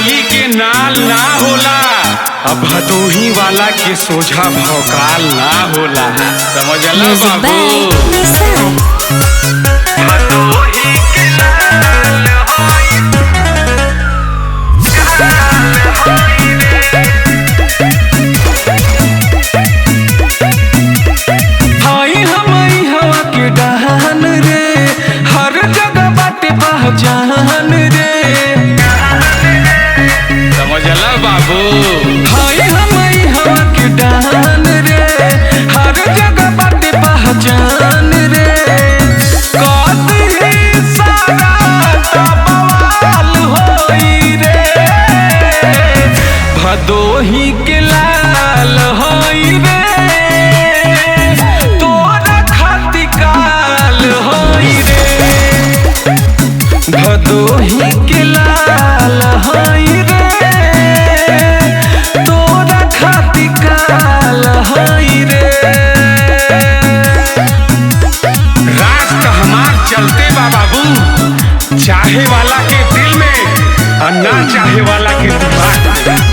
भदोही के नाल ना होला, अब भदोही वाला के सोझा भौकाल ना होला। समझला बाबू? भदोही के नाल होई हवा के डहान रे, हर जगह बाटे पहचान रे। समझला बाबू? हाय हवा के डहान रे, हर जगह बाटे पहचान रे। कदी सारा बवाल होई रे, भदोही के लाल होई रे, भदोही के लाल हई रे, तोरा खातिर काल हई रे। राष्ट्र हमार चलते बा बाबू, चाहे वाला के दिल में और ना चाहे वाला के दिमाग में।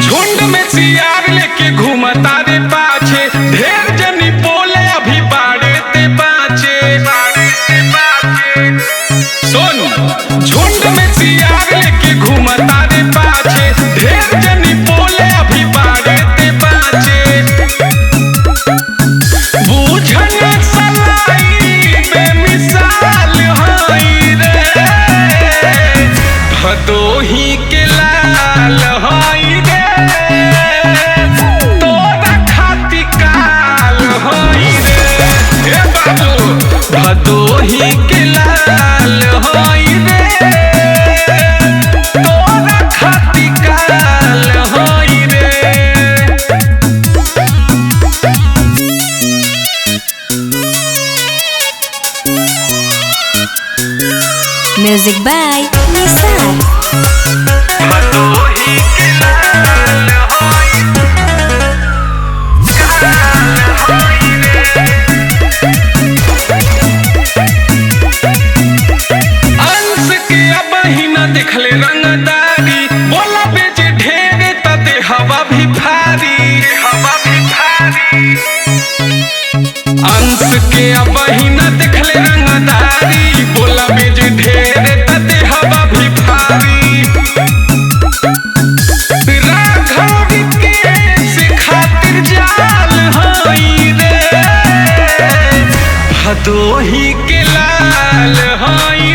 झुंड में सियार लेके घूमता रे पाछे, ढेर जनी बोले अभी बाड़े ते बाचे। सुन, झुंड में सियार लेके घूमता रे पाछे, ढेर जनी बोले अभी बाड़े ते बाचे। बूझने सलाई बेमिसाल हई रे, भदोही के लाल हई रे, भदोही के लाल होई रे, तोरा खातिर काल होई रे। म्यूजिक बाय निसार। भदोही के लाल होई रे, देखले रंगदारी, बोला बेचे ढेरे तते हवा भी भारी, हवा भी भारी। अंश के अब ही न देखले रंगदारी, बोला बेचे ढेरे तते हवा भी भारी। राघव के से खातिर जाल हई रे, भदोही के लाल हई